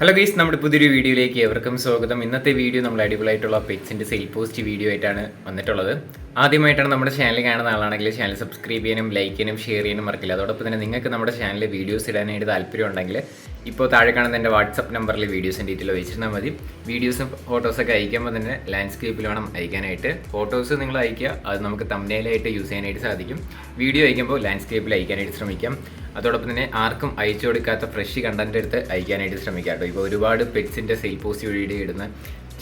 Hello guys, നമ്മുടെ പുതിയൊരു വീഡിയോയിലേക്ക് ഏവർക്കും സ്വാഗതം. ഇന്നത്തെ വീഡിയോ നമ്മൾ അടിപൊളിയായിട്ടുള്ള പെറ്റ്സിൻ്റെ സെയിൽ പോസ്റ്റ് വീഡിയോ ആയിട്ടാണ് വന്നിട്ടുള്ളത്. ആദ്യമായിട്ടാണ് നമ്മുടെ ചാനൽ കാണുന്ന ആളാണെങ്കിൽ ചാനൽ സബ്സ്ക്രൈബ് ചെയ്യാനും ലൈക്ക് ചെയ്യാനും ഷെയർ ചെയ്യാനും മറക്കില്ല. അതോടൊപ്പം തന്നെ നിങ്ങൾക്ക് നമ്മുടെ ചാനലിൽ വീഡിയോസ് ഇടാനായിട്ട് താല്പര്യം ഉണ്ടെങ്കിൽ ഇപ്പോൾ താഴെ കാണുന്ന എൻ്റെ വാട്സപ്പ് നമ്പറിൽ വീഡിയോസിൻ്റെ ഡീറ്റെയിൽ വെച്ചിരുന്നാൽ മതി. വീഡിയോസും ഫോട്ടോസൊക്കെ അയക്കുമ്പോൾ തന്നെ ലാൻഡ്സ്കേപ്പിൽ വേണം അയക്കാനായിട്ട്. ഫോട്ടോസ് നിങ്ങൾ അയക്കുക, അത് നമുക്ക് തംബ്നെയിലായിട്ട് യൂസ് ചെയ്യാനായിട്ട് സാധിക്കും. വീഡിയോ അയക്കുമ്പോൾ ലാൻഡ്സ്കേപ്പിൽ അയക്കാനായിട്ട് ശ്രമിക്കാം. അതോടൊപ്പം തന്നെ ആർക്കും അയച്ചു കൊടുക്കാത്ത ഫ്രഷ് കണ്ടന്റ് എടുത്ത് അയക്കാനായിട്ട് ശ്രമിക്കാം കേട്ടോ. ഇപ്പോൾ ഒരുപാട് പെറ്റ്സിൻ്റെ സെയിൽ പോസ്റ്റ് വീഡിയോ ഇടുന്ന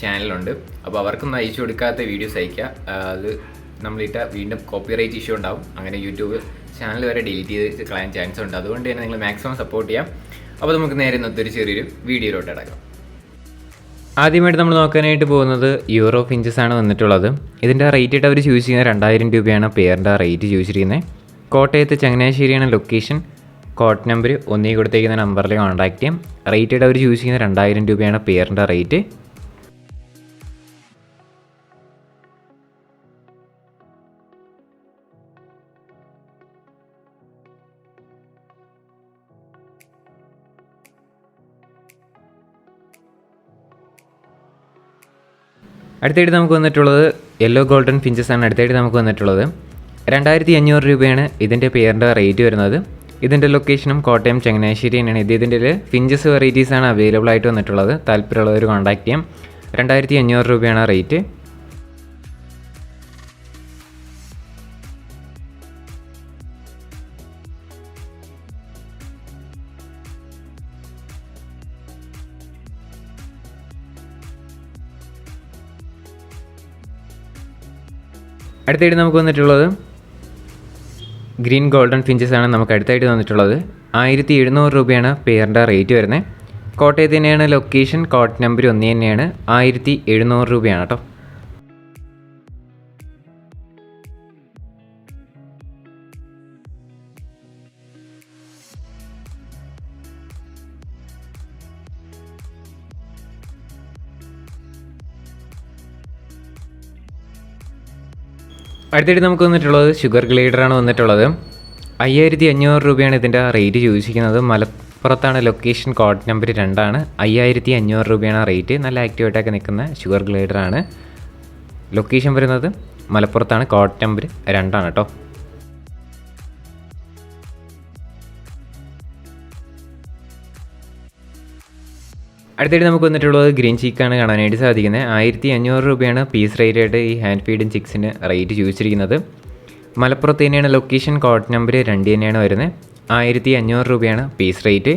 ചാനലുണ്ട്. അപ്പോൾ അവർക്കൊന്നും അയച്ചു കൊടുക്കാത്ത വീഡിയോസ് അയക്കുക. അത് നമ്മളിട്ട വീണ്ടും കോപ്പിറൈറ്റ് ഇഷ്യൂ ഉണ്ടാവും. അങ്ങനെ യൂട്യൂബ് ചാനൽ വരെ ഡിലീറ്റ് ചെയ്ത് കളയാൻ ചാൻസ് ഉണ്ട്. അതുകൊണ്ട് തന്നെ നിങ്ങൾ മാക്സിമം സപ്പോർട്ട് ചെയ്യാം. അപ്പോൾ നമുക്ക് നേരെ ഇന്നത്തെ ഒരു ചെറിയൊരു വീഡിയോയിലോട്ട് അടക്കാം. ആദ്യമായിട്ട് നമ്മൾ നോക്കാനായിട്ട് പോകുന്നത് യൂറോ ഫിഞ്ചസ് ആണ് വന്നിട്ടുള്ളത്. ഇതിൻ്റെ റേറ്റ് ആയിട്ട് അവർ ചൂസ് ചെയ്യുന്നത് 2000 രൂപയാണ് പെയറിൻ്റെ റേറ്റ് ചോദിച്ചിരിക്കുന്നത്. കോട്ടയത്ത് ചങ്ങനാശ്ശേരിയാണ് ലൊക്കേഷൻ. കോഡ് നമ്പർ ഒന്നേ കൊടുത്തേക്കുന്ന നമ്പറിൽ കോൺടാക്ട് ചെയ്യാം. റേറ്റ് ആയിട്ട് അവർ ചൂസ് ചെയ്യുന്നത് 2000 രൂപയാണ് പെയറിൻ്റെ റേറ്റ്. അടുത്തായിട്ട് നമുക്ക് വന്നിട്ടുള്ളത് യെല്ലോ ഗോൾഡൻ ഫിഞ്ചസ് ആണ്. അടുത്തായിട്ട് നമുക്ക് വന്നിട്ടുള്ളത് 2500 രൂപയാണ് ഇതിൻ്റെ പെയറിൻ്റെ റേറ്റ് വരുന്നത്. ഇതിൻ്റെ ലൊക്കേഷനും കോട്ടയം ചങ്ങനാശ്ശേരി തന്നെയാണ്. ഇതിൻ്റെ ഫിഞ്ചസ് വെറൈറ്റീസാണ് അവൈലബിൾ ആയിട്ട് വന്നിട്ടുള്ളത്. താല്പര്യമുള്ളവർ കോൺടാക്ട് ചെയ്യാം. 2500 രൂപയാണ് റേറ്റ്. അടുത്തായിട്ട് നമുക്ക് വന്നിട്ടുള്ളത് ഗ്രീൻ ഗോൾഡൻ ഫിഞ്ചസ് ആണ് നമുക്ക് അടുത്തായിട്ട് വന്നിട്ടുള്ളത്. 1700 രൂപയാണ് പെയറിൻ്റെ റേറ്റ് വരുന്നത്. കോട്ടയത്ത് തന്നെയാണ് ലൊക്കേഷൻ. കോഡ് നമ്പർ ഒന്ന് തന്നെയാണ്. 1700 രൂപയാണ് കേട്ടോ. അടുത്തായിട്ട് നമുക്ക് വന്നിട്ടുള്ളത് ഷുഗർ ഗ്ലൈഡറാണ് വന്നിട്ടുള്ളത്. 5500 രൂപയാണ് ഇതിൻ്റെ റേറ്റ് ചോദിച്ചിരിക്കുന്നത്. മലപ്പുറത്താണ് ലൊക്കേഷൻ. കോഡ് നമ്പർ 2 5500 രൂപയാണ് റേറ്റ്. നല്ല ആക്റ്റീവായിട്ടൊക്കെ നിൽക്കുന്ന ഷുഗർ ഗ്ലൈഡറാണ്. ലൊക്കേഷൻ വരുന്നത് മലപ്പുറത്താണ്. കോഡ് നമ്പർ 2 കേട്ടോ. അടുത്തായിട്ട് നമുക്ക് വന്നിട്ടുള്ളത് ഗ്രീൻ ചീക്കാണ് കാണാനായിട്ട് സാധിക്കുന്നത്. 1500 രൂപയാണ് പീസ് റേറ്റ് ആയിട്ട് ഈ ഹാൻഡ് ഫീഡിങ് ചിക്സിന് റേറ്റ് ചോദിച്ചിരിക്കുന്നത്. മലപ്പുറത്ത് തന്നെയാണ് ലൊക്കേഷൻ. കോഡ് നമ്പർ 2 തന്നെയാണ് വരുന്നത്. 1500 രൂപയാണ് പീസ് റേറ്റ്.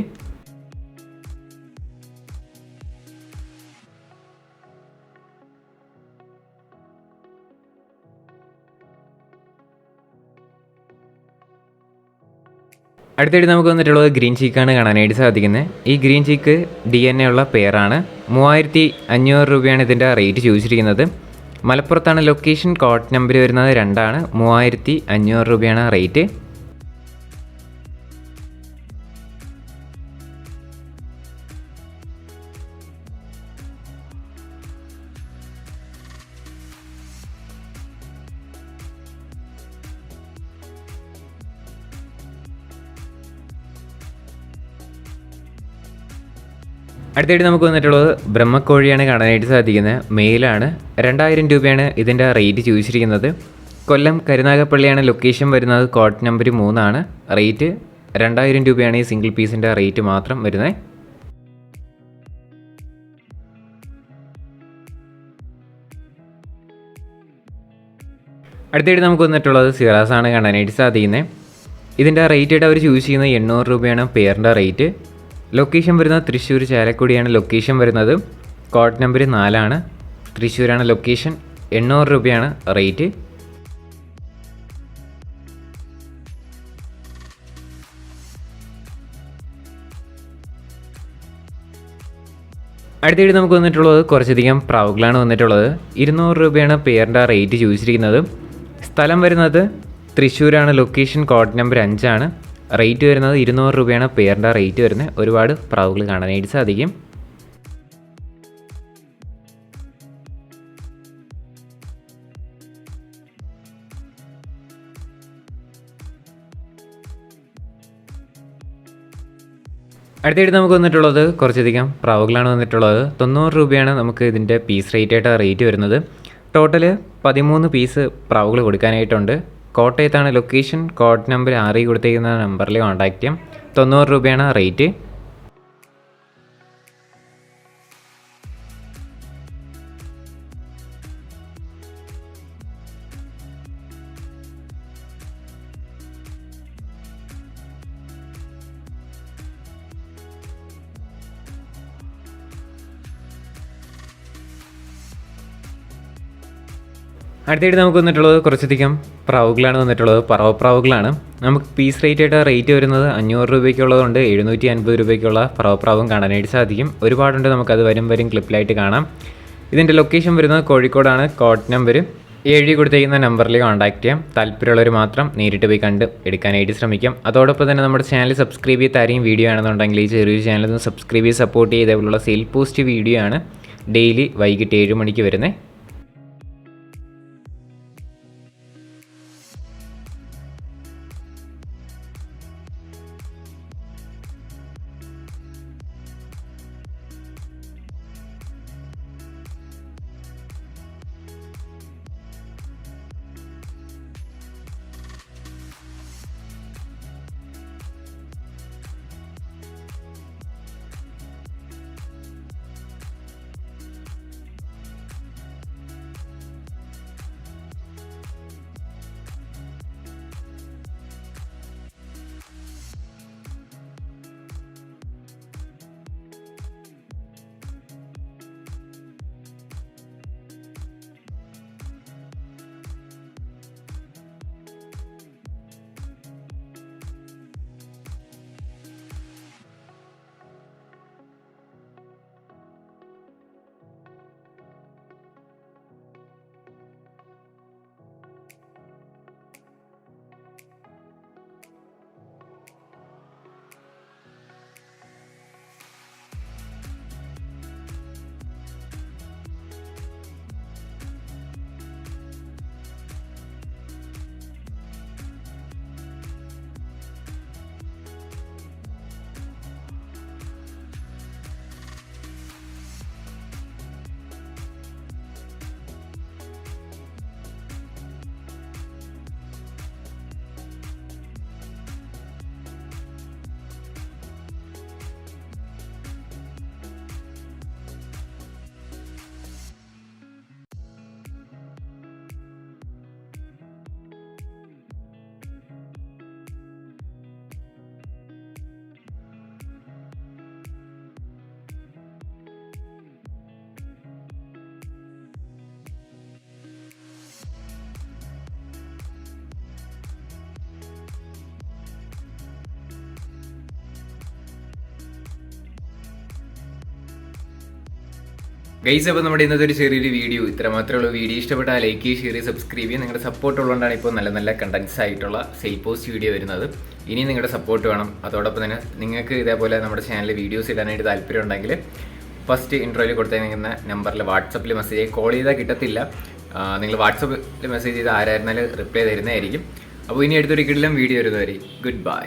അടുത്തായിട്ട് നമുക്ക് വന്നിട്ടുള്ളത് ഗ്രീൻ ചീക്കാണ് കാണാനായിട്ട് സാധിക്കുന്നത്. ഈ ഗ്രീൻ ചീക്ക് DNA ഉള്ള പെയറാണ്. 3500 രൂപയാണ് ഇതിൻ്റെ റേറ്റ് ചോദിച്ചിരിക്കുന്നത്. മലപ്പുറത്താണ് ലൊക്കേഷൻ. കോഡ് നമ്പർ വരുന്നത് 2. 3500 രൂപയാണ് റേറ്റ്. അടുത്തായിട്ട് നമുക്ക് വന്നിട്ടുള്ളത് ബ്രഹ്മക്കോഴിയാണ് കാണാനായിട്ട് സാധിക്കുന്നത്. മെയിലാണ്. 2000 രൂപയാണ് ഇതിൻ്റെ റേറ്റ് ചോദിച്ചിരിക്കുന്നത്. കൊല്ലം കരുനാഗപ്പള്ളിയാണ് ലൊക്കേഷൻ വരുന്നത്. Code number 3. റേറ്റ് 2000 രൂപയാണ് ഈ സിംഗിൾ പീസിൻ്റെ റേറ്റ് മാത്രം വരുന്നത്. അടുത്തായിട്ട് നമുക്ക് വന്നിട്ടുള്ളത് സിറാസാണ് കാണാനായിട്ട് സാധിക്കുന്നത്. ഇതിൻ്റെ റേറ്റ് ആയിട്ട് അവർ ചൂസ് ചെയ്യുന്നത് 800 രൂപയാണ് പെയറിൻ്റെ റേറ്റ്. ലൊക്കേഷൻ വരുന്നത് തൃശ്ശൂർ ചാലക്കുടിയാണ് ലൊക്കേഷൻ വരുന്നത്. Code number 4. തൃശ്ശൂരാണ് ലൊക്കേഷൻ. 800 രൂപയാണ് റേറ്റ്. അടുത്തായിട്ട് നമുക്ക് വന്നിട്ടുള്ളത് കുറച്ചധികം പ്രാവുകളാണ് വന്നിട്ടുള്ളത്. 200 രൂപയാണ് പെയറിൻ്റെ റേറ്റ് ചോദിച്ചിരിക്കുന്നത്. സ്ഥലം വരുന്നത് തൃശ്ശൂരാണ് ലൊക്കേഷൻ. Code number 5. റേറ്റ് വരുന്നത് 200 രൂപയാണ് പെയറിൻ്റെ റേറ്റ് വരുന്നത്. ഒരുപാട് പ്രാവുകൾ കാണാനായിട്ട് സാധിക്കും. അടുത്തായിട്ട് നമുക്ക് വന്നിട്ടുള്ളത് കുറച്ചധികം പ്രാവുകളാണ് വന്നിട്ടുള്ളത്. 90 രൂപയാണ് നമുക്ക് ഇതിൻ്റെ പീസ് റേറ്റ് വരുന്നത്. ടോട്ടൽ 13 പീസ് പ്രാവുകൾ കൊടുക്കാനായിട്ടുണ്ട്. കോട്ടയത്താണ് ലൊക്കേഷൻ. കോഡ് നമ്പർ 6 കൊടുത്തേക്കുന്ന നമ്പറിൽ കോൺടാക്റ്റ് ചെയ്യാം. 90 രൂപയാണ് റേറ്റ്. അടുത്തായിട്ട് നമുക്ക് വന്നിട്ടുള്ളത് കുറച്ചധികം പ്രാവുകളാണ് വന്നിട്ടുള്ളത്. പറവപ്രാവുകളാണ്. നമുക്ക് പീസ് റേറ്റ് വരുന്നത് 500 രൂപയ്ക്കുള്ളതുകൊണ്ട് 750 രൂപയ്ക്കുള്ള പറവപ്രാവും കാണാനായിട്ട് സാധിക്കും. ഒരുപാടുണ്ട്, നമുക്കത് വരും ക്ലിപ്പിലായിട്ട് കാണാം. ഇതിൻ്റെ ലൊക്കേഷൻ വരുന്നത് കോഴിക്കോടാണ്. കോഡ് നമ്പർ 7 കൊടുത്തേക്കുന്ന നമ്പറിൽ കോൺടാക്റ്റ് ചെയ്യാം. താല്പര്യമുള്ളവർ മാത്രം നേരിട്ട് പോയി കണ്ട് എടുക്കാനായിട്ട് ശ്രമിക്കാം. അതോടൊപ്പം തന്നെ നമ്മുടെ ചാനൽ സബ്സ്ക്രൈബ് ചെയ്ത് ആരെയും വീഡിയോ ആണെന്നുണ്ടെങ്കിൽ ഈ ചെറിയൊരു ചാനലൊന്ന് സബ്സ്ക്രൈബ് ചെയ്ത് സപ്പോർട്ട് ചെയ്തേപോലുള്ള സെയിൽ പോസ്റ്റ് വീഡിയോ ആണ് ഡെയിലി വൈകിട്ട് 7 മണിക്ക് വരുന്നത്. ഗൈസ്, അപ്പോൾ നമ്മുടെ ഇന്നത്തെ ഒരു ചെറിയൊരു വീഡിയോ ഇത്ര മാത്രമേ ഉള്ളൂ. വീഡിയോ ഇഷ്ടപ്പെട്ടാൽ ലൈക്ക് ചെയ്യുക, ഷെയർ ചെയ്യുക, സബ്സ്ക്രൈബ് ചെയ്യുക. നിങ്ങളുടെ സപ്പോർട്ട് ഉള്ളതുകൊണ്ടാണ് ഇപ്പോൾ നല്ല നല്ല കണ്ടൻസ് ആയിട്ടുള്ള സെയിൽ പോസ്റ്റ് വീഡിയോ വരുന്നത്. ഇനി നിങ്ങളുടെ സപ്പോർട്ട് വേണം. അതോടൊപ്പം തന്നെ നിങ്ങൾക്ക് ഇതേപോലെ നമ്മുടെ ചാനലിൽ വീഡിയോസ് ഇടാനായിട്ട് താല്പര്യം ഉണ്ടെങ്കിൽ ഫസ്റ്റ് ഇൻട്രോയിൽ കൊടുത്തേക്കുന്ന നമ്പറിൽ വാട്സപ്പിൽ മെസ്സേജ് ചെയ്യുക. കോൾ ചെയ്താൽ കിട്ടത്തില്ല. നിങ്ങൾ വാട്സപ്പിൽ മെസ്സേജ് ചെയ്ത് ആരായിരുന്നാലും റിപ്ലൈ തരുന്നതായിരിക്കും. അപ്പോൾ ഇനി അടുത്തൊരു കിടിലം വീഡിയോ വരുന്നവരെ ഗുഡ് ബൈ.